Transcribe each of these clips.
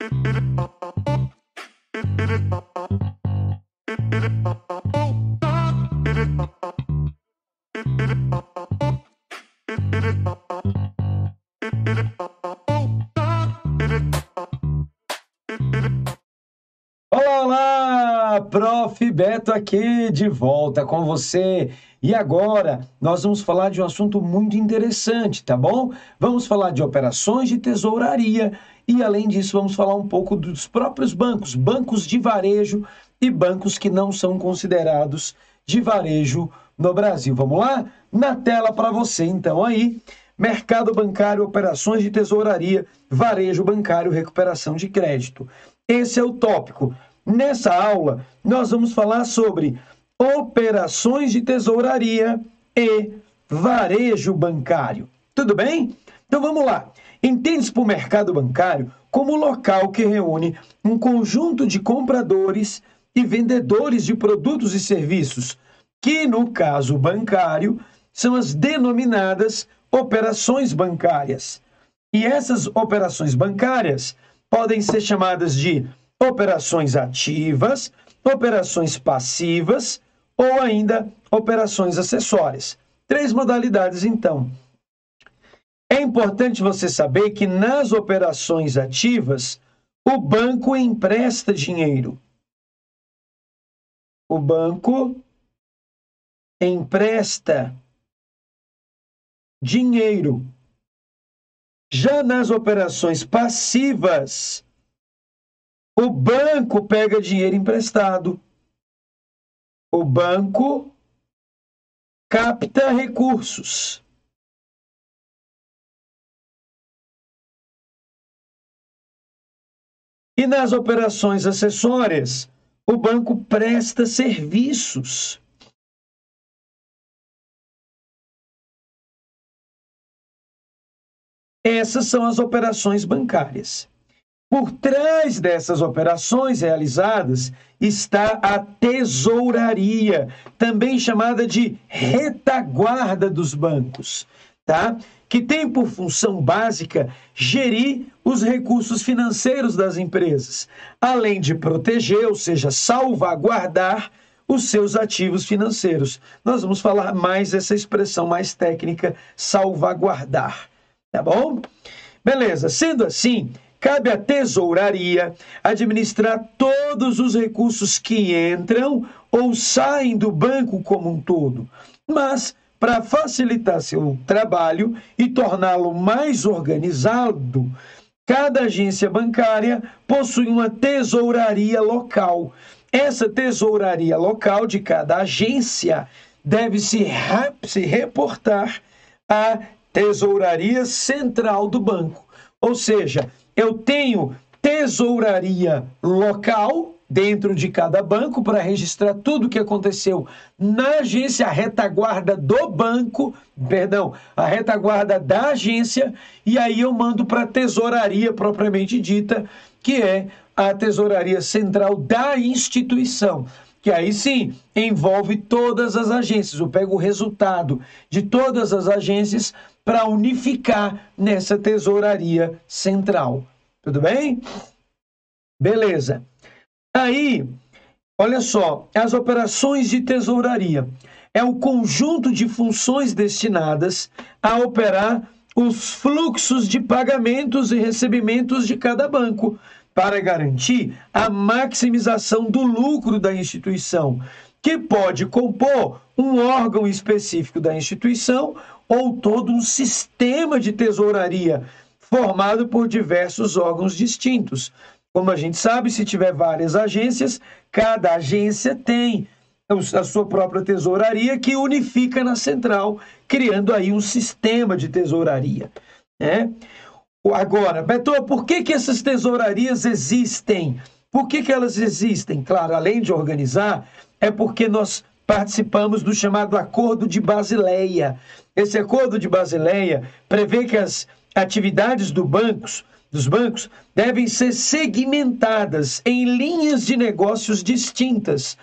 Olá, olá! Prof. Beto aqui de volta com você. E agora nós vamos falar de um assunto muito interessante, tá bom? Vamos falar de operações de tesouraria e, além disso, vamos falar um pouco dos próprios bancos, bancos de varejo e bancos que não são considerados de varejo no Brasil. Vamos lá? Na tela para você, então, aí. Mercado bancário, operações de tesouraria, varejo bancário, recuperação de crédito. Esse é o tópico. Nessa aula, nós vamos falar sobre operações de tesouraria e varejo bancário. Tudo bem? Então vamos lá. Entende-se por mercado bancário como local que reúne um conjunto de compradores e vendedores de produtos e serviços, que no caso bancário são as denominadas operações bancárias. E essas operações bancárias podem ser chamadas de operações ativas, operações passivas ou ainda operações acessórias. 3 modalidades, então. É importante você saber que nas operações ativas, o banco empresta dinheiro. O banco empresta dinheiro. Já nas operações passivas, o banco pega dinheiro emprestado. O banco capta recursos. E nas operações acessórias, o banco presta serviços. Essas são as operações bancárias. Por trás dessas operações realizadas está a tesouraria, também chamada de retaguarda dos bancos, tá? Que tem por função básica gerir os recursos financeiros das empresas, além de proteger, ou seja, salvaguardar os seus ativos financeiros. Nós vamos falar mais essa expressão mais técnica, salvaguardar. Tá bom? Beleza. Sendo assim, cabe à tesouraria administrar todos os recursos que entram ou saem do banco como um todo. Mas, para facilitar seu trabalho e torná-lo mais organizado, cada agência bancária possui uma tesouraria local. Essa tesouraria local de cada agência deve se reportar à tesouraria central do banco. Ou seja, eu tenho tesouraria local dentro de cada banco para registrar tudo o que aconteceu na agência, a retaguarda do banco, a retaguarda da agência, e aí eu mando para a tesouraria propriamente dita, que é a tesouraria central da instituição, que aí sim envolve todas as agências. Eu pego o resultado de todas as agências para unificar nessa tesouraria central. Tudo bem? Beleza. Aí, olha só, as operações de tesouraria é o conjunto de funções destinadas a operar os fluxos de pagamentos e recebimentos de cada banco, para garantir a maximização do lucro da instituição, que pode compor um órgão específico da instituição ou todo um sistema de tesouraria formado por diversos órgãos distintos. Como a gente sabe, se tiver várias agências, cada agência tem a sua própria tesouraria que unifica na central, criando aí um sistema de tesouraria, né? Agora, Beto, por que essas tesourarias existem? Por que elas existem? Claro, além de organizar, é porque nós participamos do chamado Acordo de Basileia. Esse Acordo de Basileia prevê que as atividades dos bancos devem ser segmentadas em linhas de negócios distintas,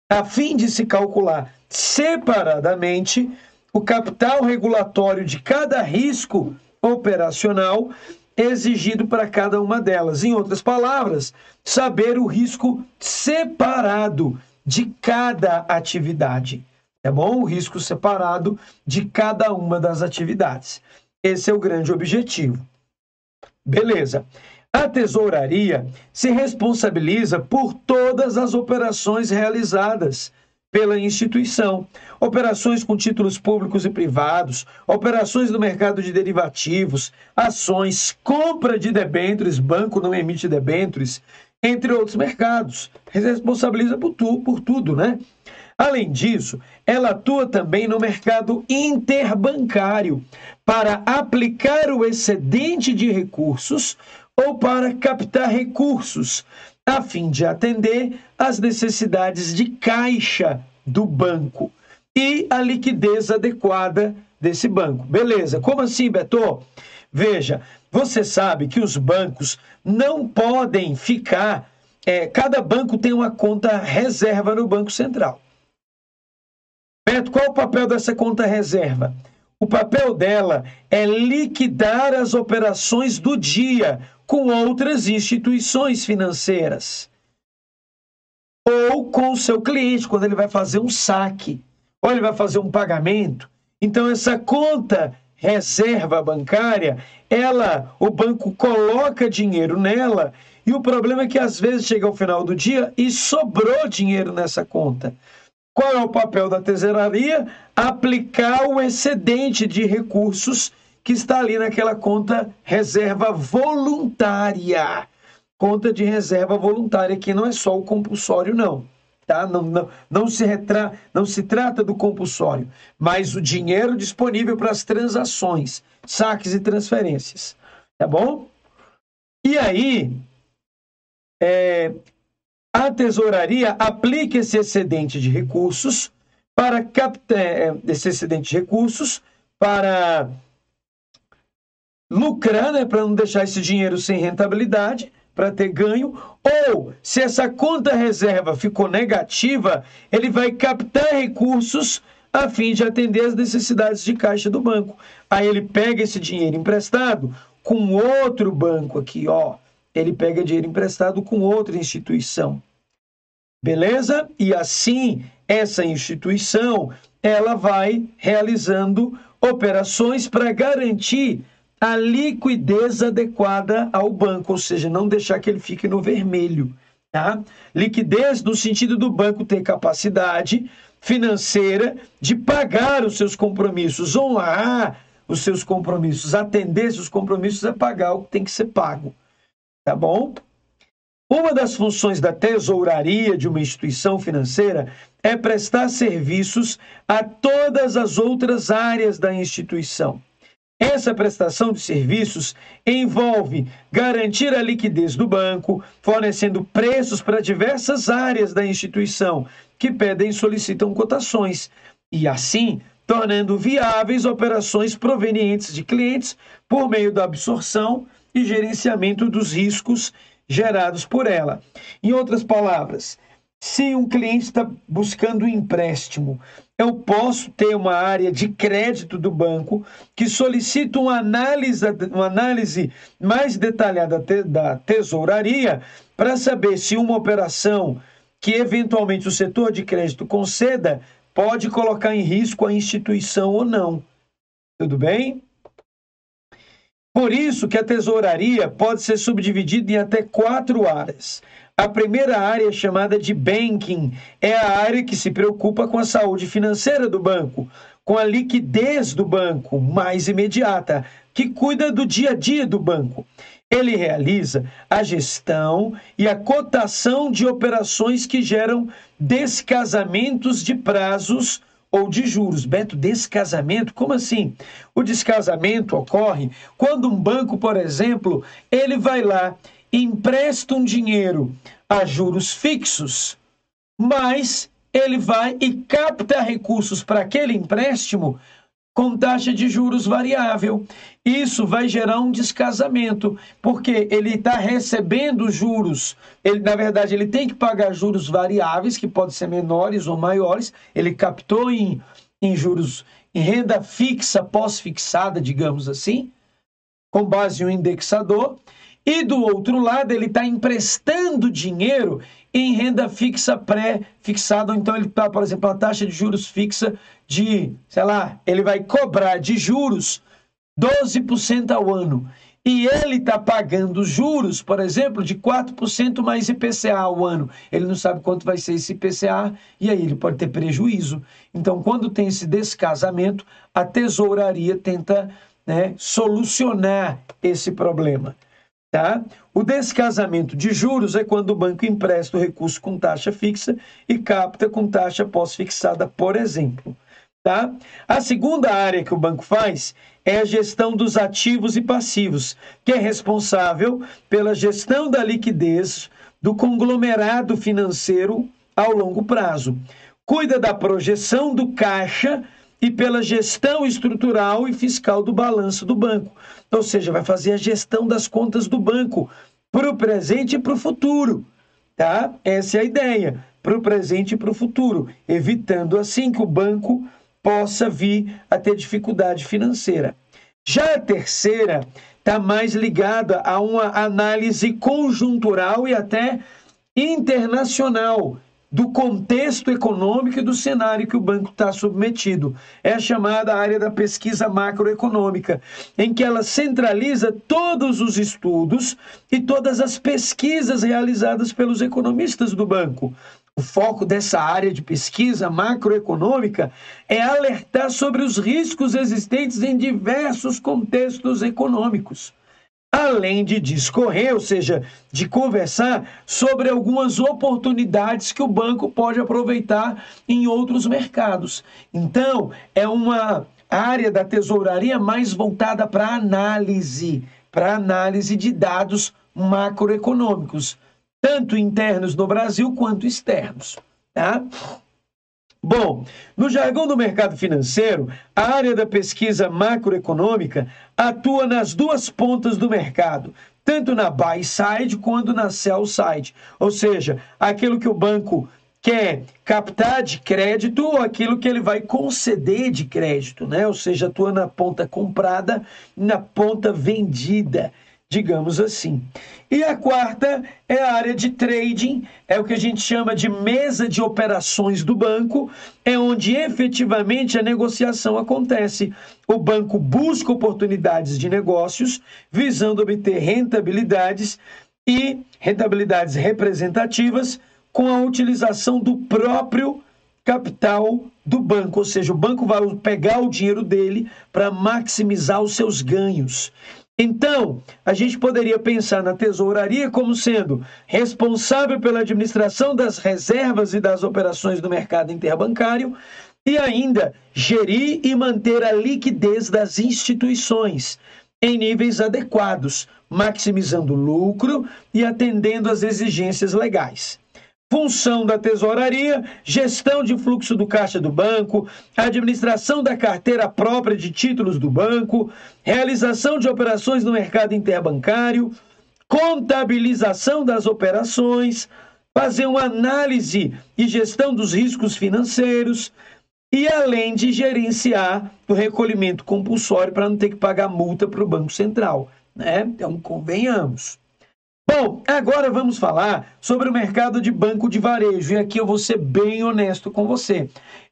a fim de se calcular separadamente o capital regulatório de cada risco operacional exigido para cada uma delas. Em outras palavras, saber o risco separado de cada atividade. Tá bom? O risco separado de cada uma das atividades. Esse é o grande objetivo. Beleza. A tesouraria se responsabiliza por todas as operações realizadas pela instituição. Operações com títulos públicos e privados, operações no mercado de derivativos, ações, compra de debêntures, banco não emite debêntures, entre outros mercados. Se responsabiliza por tudo, né? Além disso, ela atua também no mercado interbancário para aplicar o excedente de recursos ou para captar recursos, a fim de atender às necessidades de caixa do banco e a liquidez adequada desse banco. Beleza, como assim, Beto? Veja, você sabe que os bancos não podem ficar... cada banco tem uma conta reserva no Banco Central. Beto, qual o papel dessa conta reserva? O papel dela é liquidar as operações do dia com outras instituições financeiras. Ou com o seu cliente, quando ele vai fazer um saque, ou ele vai fazer um pagamento. Então, essa conta reserva bancária, o banco coloca dinheiro nela, e o problema é que às vezes chega ao final do dia e sobrou dinheiro nessa conta. Qual é o papel da tesouraria? Aplicar o excedente de recursos que está ali naquela conta reserva voluntária. Conta de reserva voluntária, que não é só o compulsório, não. Tá? Não se trata do compulsório, mas o dinheiro disponível para as transações, saques e transferências. Tá bom? E aí, a tesouraria aplica esse excedente de recursos para lucrar, né, para não deixar esse dinheiro sem rentabilidade, para ter ganho, ou se essa conta reserva ficou negativa, ele vai captar recursos a fim de atender as necessidades de caixa do banco. Aí ele pega esse dinheiro emprestado com outro banco aqui, ó. Ele pega dinheiro emprestado com outra instituição. Beleza? E assim, essa instituição, ela vai realizando operações para garantir a liquidez adequada ao banco, ou seja, não deixar que ele fique no vermelho. Tá? Liquidez no sentido do banco ter capacidade financeira de pagar os seus compromissos, honrar os seus compromissos, atender seus compromissos é pagar o que tem que ser pago. Tá bom? Uma das funções da tesouraria de uma instituição financeira é prestar serviços a todas as outras áreas da instituição. Essa prestação de serviços envolve garantir a liquidez do banco, fornecendo preços para diversas áreas da instituição que pedem e solicitam cotações, e assim tornando viáveis operações provenientes de clientes por meio da absorção e gerenciamento dos riscos gerados por ela. Em outras palavras, se um cliente está buscando um empréstimo, eu posso ter uma área de crédito do banco que solicita uma análise mais detalhada da tesouraria para saber se uma operação que eventualmente o setor de crédito conceda pode colocar em risco a instituição ou não. Tudo bem? Por isso que a tesouraria pode ser subdividida em até 4 áreas. A primeira área, chamada de banking, é a área que se preocupa com a saúde financeira do banco, com a liquidez do banco mais imediata, que cuida do dia a dia do banco. Ele realiza a gestão e a cotação de operações que geram descasamentos de prazos ou de juros. Beto, descasamento? Como assim? O descasamento ocorre quando um banco, por exemplo, ele vai lá e empresta um dinheiro a juros fixos, mas ele vai e capta recursos para aquele empréstimo com taxa de juros variável. Isso vai gerar um descasamento, porque ele está recebendo juros. Na verdade, ele tem que pagar juros variáveis, que podem ser menores ou maiores. Ele captou em juros, em renda fixa, pós-fixada, digamos assim, com base em um indexador, e do outro lado ele está emprestando dinheiro em renda fixa pré-fixada, ou então ele está, por exemplo, a taxa de juros fixa de, sei lá, ele vai cobrar de juros 12% ao ano. E ele está pagando juros, por exemplo, de 4% mais IPCA ao ano. Ele não sabe quanto vai ser esse IPCA e aí ele pode ter prejuízo. Então, quando tem esse descasamento, a tesouraria tenta, solucionar esse problema. Tá? O descasamento de juros é quando o banco empresta o recurso com taxa fixa e capta com taxa pós-fixada, por exemplo. Tá? A segunda área que o banco faz é a gestão dos ativos e passivos, que é responsável pela gestão da liquidez do conglomerado financeiro ao longo prazo. Cuida da projeção do caixa e pela gestão estrutural e fiscal do balanço do banco. Ou seja, vai fazer a gestão das contas do banco para o presente e para o futuro. Tá? Essa é a ideia, para o presente e para o futuro, evitando assim que o banco possa vir a ter dificuldade financeira. Já a terceira está mais ligada a uma análise conjuntural e até internacional do contexto econômico e do cenário que o banco está submetido. É a chamada área da pesquisa macroeconômica, em que ela centraliza todos os estudos e todas as pesquisas realizadas pelos economistas do banco. O foco dessa área de pesquisa macroeconômica é alertar sobre os riscos existentes em diversos contextos econômicos, além de discorrer, ou seja, de conversar sobre algumas oportunidades que o banco pode aproveitar em outros mercados. Então, é uma área da tesouraria mais voltada para análise de dados macroeconômicos, tanto internos no Brasil quanto externos. Tá? Bom, no jargão do mercado financeiro, a área da pesquisa macroeconômica atua nas duas pontas do mercado, tanto na buy side quanto na sell side, ou seja, aquilo que o banco quer captar de crédito ou aquilo que ele vai conceder de crédito, né? Ou seja, atua na ponta comprada e na ponta vendida, digamos assim. E a quarta é a área de trading, é o que a gente chama de mesa de operações do banco, é onde efetivamente a negociação acontece. O banco busca oportunidades de negócios, visando obter rentabilidades e rentabilidades representativas com a utilização do próprio capital do banco, ou seja, o banco vai pegar o dinheiro dele para maximizar os seus ganhos. Então, a gente poderia pensar na tesouraria como sendo responsável pela administração das reservas e das operações do mercado interbancário e ainda gerir e manter a liquidez das instituições em níveis adequados, maximizando o lucro e atendendo às exigências legais. Função da tesouraria, gestão de fluxo do caixa do banco, administração da carteira própria de títulos do banco, realização de operações no mercado interbancário, contabilização das operações, fazer uma análise e gestão dos riscos financeiros e além de gerenciar o recolhimento compulsório para não ter que pagar multa para o Banco Central, né? Então, convenhamos. Bom, agora vamos falar sobre o mercado de banco de varejo, e aqui eu vou ser bem honesto com você.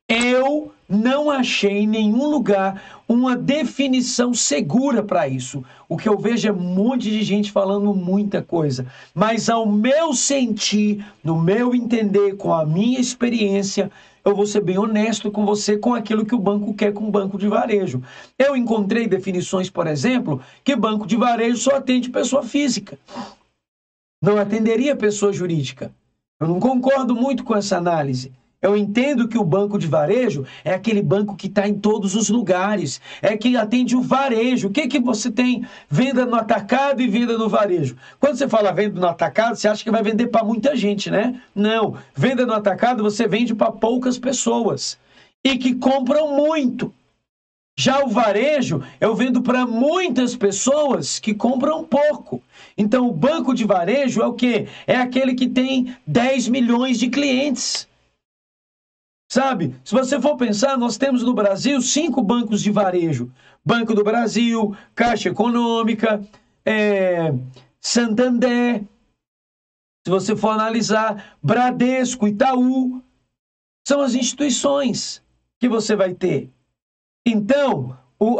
Eu não achei em nenhum lugar uma definição segura para isso. O que eu vejo é um monte de gente falando muita coisa, mas ao meu sentir, no meu entender, com a minha experiência, eu vou ser bem honesto com você com aquilo que o banco quer com o banco de varejo. Eu encontrei definições, por exemplo, que banco de varejo só atende pessoa física. Não atenderia pessoa jurídica. Eu não concordo muito com essa análise. Eu entendo que o banco de varejo é aquele banco que está em todos os lugares, é que atende o varejo. O que você tem? Venda no atacado e venda no varejo. Quando você fala venda no atacado, você acha que vai vender para muita gente, né? Não. Venda no atacado, você vende para poucas pessoas e que compram muito. Já o varejo, eu vendo para muitas pessoas que compram pouco. Então, o banco de varejo é o quê? É aquele que tem 10 milhões de clientes. Sabe? Se você for pensar, nós temos no Brasil 5 bancos de varejo. Banco do Brasil, Caixa Econômica, Santander. Se você for analisar, Bradesco, Itaú, são as instituições que você vai ter. Então, o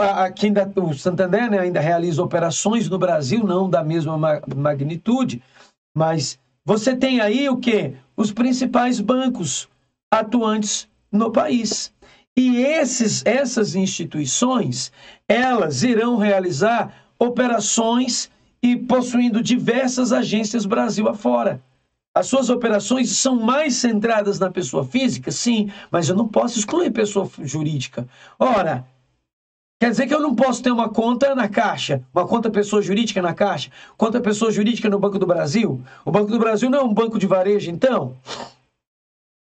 Santander, né, ainda realiza operações no Brasil, não da mesma magnitude, mas você tem aí o quê? Os principais bancos atuantes no país. E essas instituições, elas irão realizar operações e possuindo diversas agências Brasil afora. As suas operações são mais centradas na pessoa física? Sim, mas eu não posso excluir pessoa jurídica. Ora, quer dizer que eu não posso ter uma conta na Caixa, uma conta pessoa jurídica na Caixa, conta pessoa jurídica no Banco do Brasil? O Banco do Brasil não é um banco de varejo, então?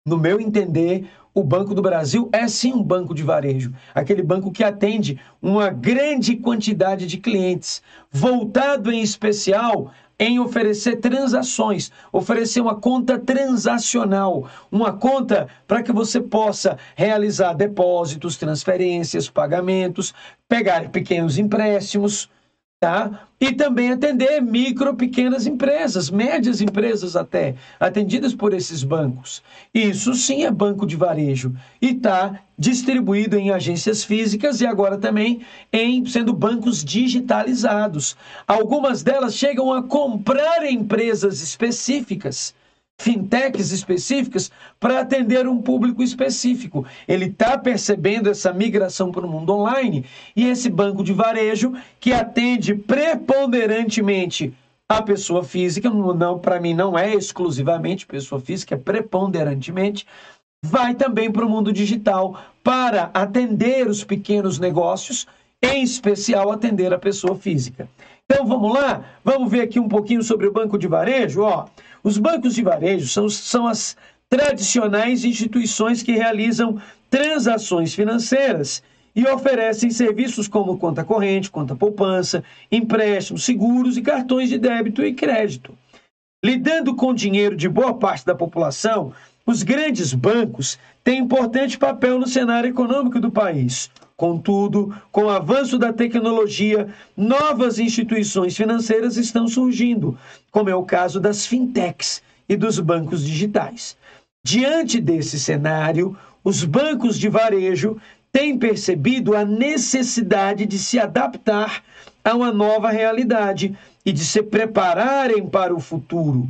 No meu entender, o Banco do Brasil é sim um banco de varejo, aquele banco que atende uma grande quantidade de clientes, voltado em especial em oferecer transações, oferecer uma conta transacional, uma conta para que você possa realizar depósitos, transferências, pagamentos, pegar pequenos empréstimos, tá? E também atender micro, pequenas empresas, médias empresas até, atendidas por esses bancos. Isso sim é banco de varejo e está distribuído em agências físicas e agora também sendo bancos digitalizados. Algumas delas chegam a comprar empresas específicas, fintechs específicas, para atender um público específico. Ele está percebendo essa migração para o mundo online e esse banco de varejo que atende preponderantemente a pessoa física, não, para mim não é exclusivamente pessoa física, é preponderantemente, vai também para o mundo digital para atender os pequenos negócios, em especial atender a pessoa física. Então vamos lá? Vamos ver aqui um pouquinho sobre o banco de varejo. Os bancos de varejo são as tradicionais instituições que realizam transações financeiras e oferecem serviços como conta corrente, conta poupança, empréstimos, seguros e cartões de débito e crédito. Lidando com o dinheiro de boa parte da população, os grandes bancos têm importante papel no cenário econômico do país. Contudo, com o avanço da tecnologia, novas instituições financeiras estão surgindo, como é o caso das fintechs e dos bancos digitais. Diante desse cenário, os bancos de varejo têm percebido a necessidade de se adaptar a uma nova realidade e de se prepararem para o futuro.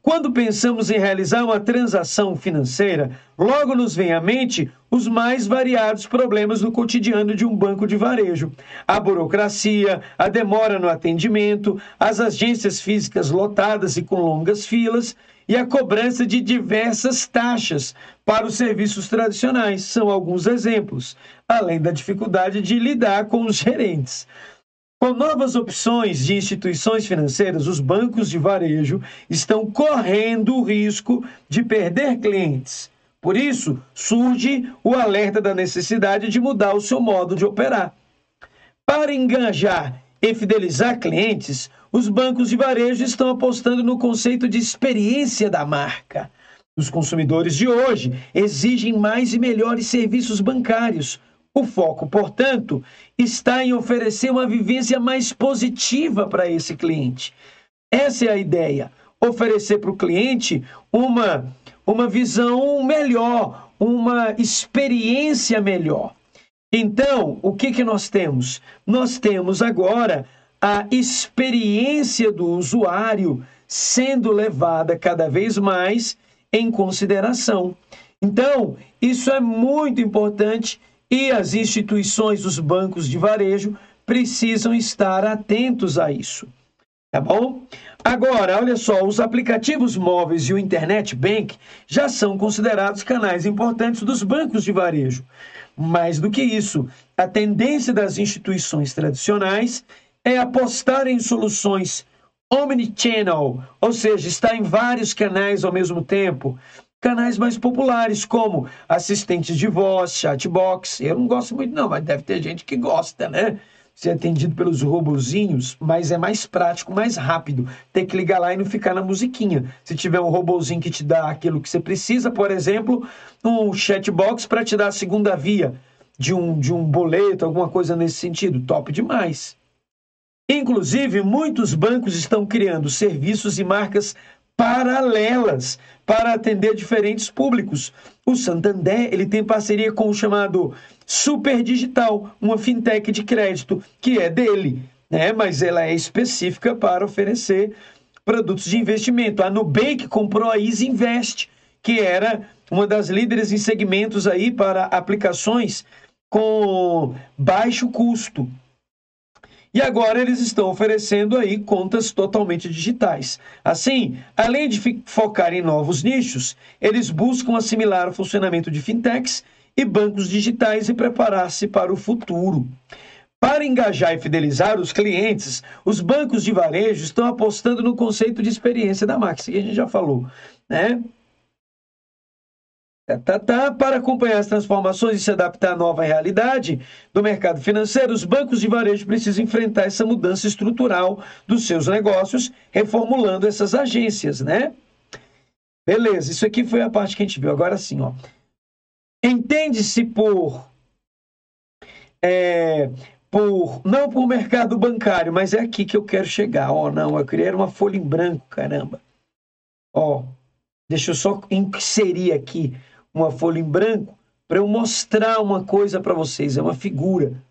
Quando pensamos em realizar uma transação financeira, logo nos vem à mente os mais variados problemas no cotidiano de um banco de varejo. A burocracia, a demora no atendimento, as agências físicas lotadas e com longas filas e a cobrança de diversas taxas para os serviços tradicionais. São alguns exemplos, além da dificuldade de lidar com os gerentes. Com novas opções de instituições financeiras, os bancos de varejo estão correndo o risco de perder clientes. Por isso, surge o alerta da necessidade de mudar o seu modo de operar. Para engajar e fidelizar clientes, os bancos de varejo estão apostando no conceito de experiência da marca. Os consumidores de hoje exigem mais e melhores serviços bancários. O foco, portanto, está em oferecer uma vivência mais positiva para esse cliente. Essa é a ideia, oferecer para o cliente uma visão melhor, uma experiência melhor. Então, o que nós temos? Nós temos agora a experiência do usuário sendo levada cada vez mais em consideração. Então, isso é muito importante. E as instituições, os bancos de varejo, precisam estar atentos a isso, tá bom? Agora, olha só, os aplicativos móveis e o Internet Bank já são considerados canais importantes dos bancos de varejo. Mais do que isso, a tendência das instituições tradicionais é apostar em soluções omnichannel, ou seja, estar em vários canais ao mesmo tempo. Canais mais populares, como assistentes de voz, chatbox. Eu não gosto muito não, mas deve ter gente que gosta, né? ser atendido pelos robozinhos, mas é mais prático, mais rápido. Ter que ligar lá e não ficar na musiquinha. Se tiver um robozinho que te dá aquilo que você precisa, por exemplo, um chatbox para te dar a segunda via de um boleto, alguma coisa nesse sentido, top demais. Inclusive, muitos bancos estão criando serviços e marcas paralelas para atender diferentes públicos. O Santander, ele tem parceria com o chamado Super Digital, uma fintech de crédito, que é dele, né? Mas ela é específica para oferecer produtos de investimento. A Nubank comprou a Easy Invest, que era uma das líderes em segmentos aí para aplicações com baixo custo. E agora eles estão oferecendo aí contas totalmente digitais. Assim, além de focar em novos nichos, eles buscam assimilar o funcionamento de fintechs e bancos digitais e preparar-se para o futuro. Para engajar e fidelizar os clientes, os bancos de varejo estão apostando no conceito de experiência da Max, que a gente já falou, né? Para acompanhar as transformações e se adaptar à nova realidade do mercado financeiro, os bancos de varejo precisam enfrentar essa mudança estrutural dos seus negócios, reformulando essas agências, né? Beleza, isso aqui foi a parte que a gente viu. Agora sim, ó. Entende-se não por mercado bancário, mas é aqui que eu quero chegar. Ó, não, eu queria uma folha em branco, caramba. Ó, deixa eu só inserir aqui uma folha em branco para eu mostrar uma coisa para vocês. É uma figura.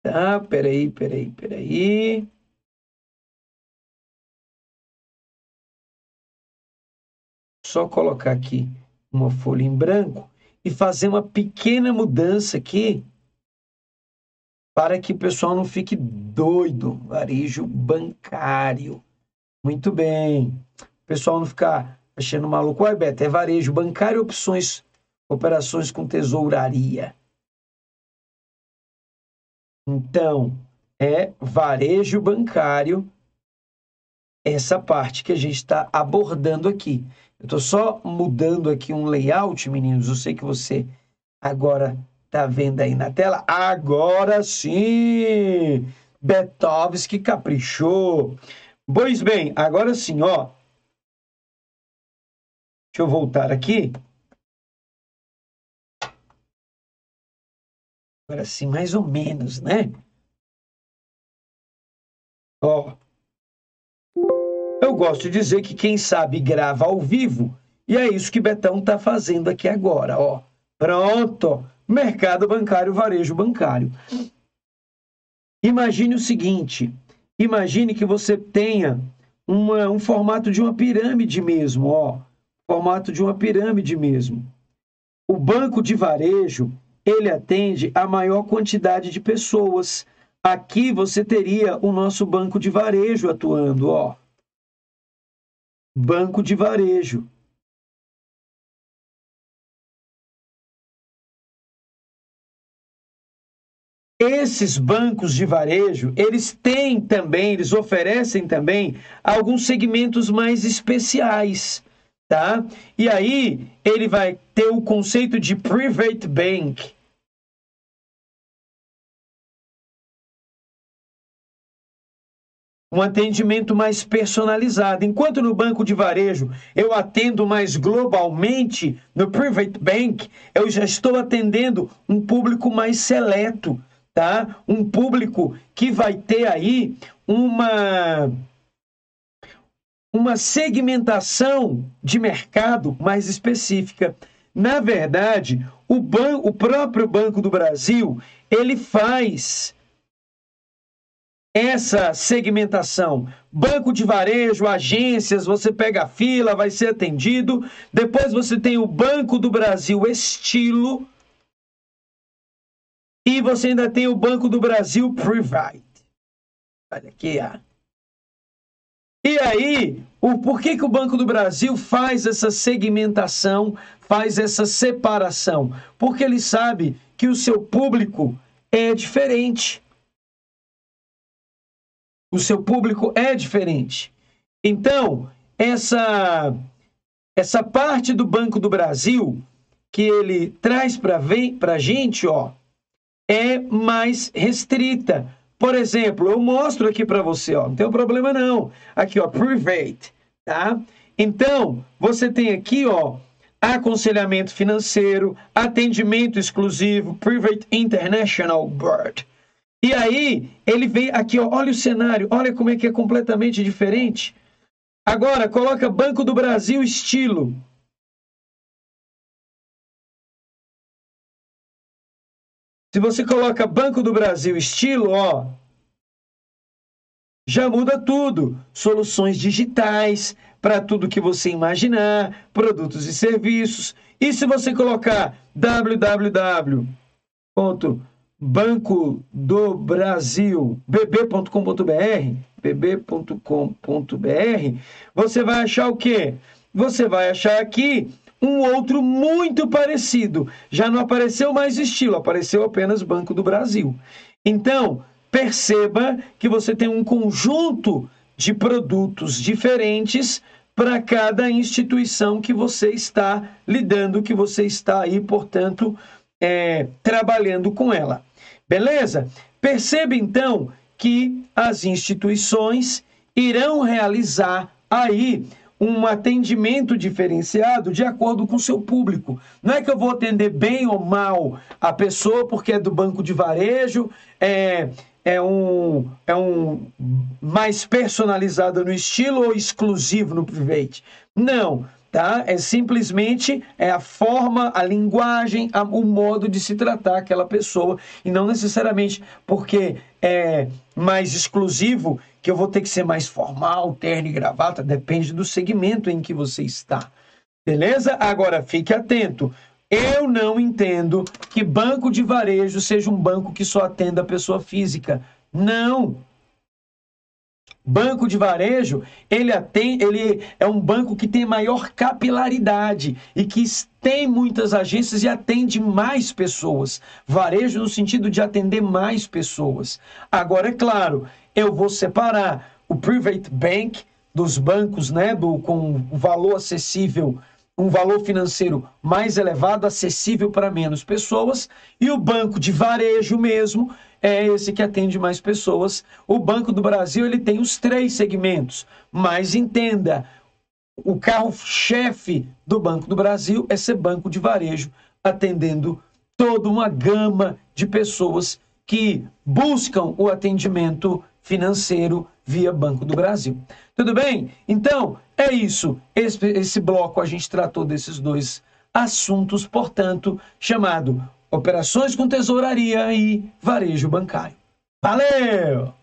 Tá, peraí. Só colocar aqui uma folha em branco e fazer uma pequena mudança aqui para que o pessoal não fique doido. Varejo bancário. Muito bem. O pessoal não ficar achando maluco. Ué, Beto, é varejo bancário, operações com tesouraria. Então, é varejo bancário, essa parte que a gente está abordando aqui. Eu estou só mudando aqui um layout, meninos. Eu sei que você agora está vendo aí na tela. Agora sim! Betovski caprichou. Pois bem, agora sim, ó. Deixa eu voltar aqui. Agora sim, mais ou menos, né? Ó. Eu gosto de dizer que quem sabe grava ao vivo. E é isso que Betão está fazendo aqui agora, ó. Pronto. Mercado bancário, varejo bancário. Imagine o seguinte. Imagine que você tenha um formato de uma pirâmide mesmo, ó. Formato de uma pirâmide mesmo. O banco de varejo, ele atende a maior quantidade de pessoas. Aqui você teria o nosso banco de varejo atuando, ó. Banco de varejo. Esses bancos de varejo, eles oferecem também alguns segmentos mais especiais, tá? E aí, ele vai ter o conceito de private bank. Um atendimento mais personalizado. Enquanto no banco de varejo eu atendo mais globalmente, no private bank eu já estou atendendo um público mais seleto, tá? Um público que vai ter aí uma segmentação de mercado mais específica. Na verdade, o próprio Banco do Brasil, ele faz essa segmentação. Banco de varejo, agências, você pega a fila, vai ser atendido. Depois você tem o Banco do Brasil Estilo. E você ainda tem o Banco do Brasil Private. Olha aqui, ó. E aí, por que o Banco do Brasil faz essa segmentação, faz essa separação? Porque ele sabe que o seu público é diferente. O seu público é diferente. Então, essa parte do Banco do Brasil, que ele traz para a gente, ó, é mais restrita. Por exemplo, eu mostro aqui para você, ó, não tem problema não. Aqui, ó, private, tá? Então, você tem aqui, ó, aconselhamento financeiro, atendimento exclusivo, private international board. E aí, ele vem aqui, ó, olha o cenário, olha como é que é completamente diferente. Agora, coloca Banco do Brasil estilo. Se você coloca Banco do Brasil estilo, ó, já muda tudo. Soluções digitais para tudo que você imaginar, produtos e serviços. E se você colocar www.bancodobrasil.bb.com.br, você vai achar o quê? Você vai achar aqui um outro muito parecido. Já não apareceu mais estilo, apareceu apenas Banco do Brasil. Então, perceba que você tem um conjunto de produtos diferentes para cada instituição que você está lidando, que você está aí, portanto, trabalhando com ela. Beleza? Perceba, então, que as instituições irão realizar aí um atendimento diferenciado de acordo com o seu público. Não é que eu vou atender bem ou mal a pessoa porque é do banco de varejo, é um mais personalizado no estilo ou exclusivo no private. Não, tá? É simplesmente a forma, a linguagem, o modo de se tratar aquela pessoa e não necessariamente porque é mais exclusivo que eu vou ter que ser mais formal, terno e gravata, depende do segmento em que você está. Beleza? Agora, fique atento. Eu não entendo que banco de varejo seja um banco que só atenda a pessoa física. Não. Banco de varejo, ele é um banco que tem maior capilaridade e que tem muitas agências e atende mais pessoas. Varejo no sentido de atender mais pessoas. Agora, é claro, eu vou separar o private bank dos bancos, né, com valor acessível, um valor financeiro mais elevado, acessível para menos pessoas, e o banco de varejo mesmo é esse que atende mais pessoas. O Banco do Brasil, ele tem os 3 segmentos, mas entenda, o carro-chefe do Banco do Brasil é ser banco de varejo, atendendo toda uma gama de pessoas que buscam o atendimento financeiro via Banco do Brasil. Tudo bem? Então, é isso. Esse bloco a gente tratou desses 2 assuntos, portanto, chamado operações com tesouraria e varejo bancário. Valeu!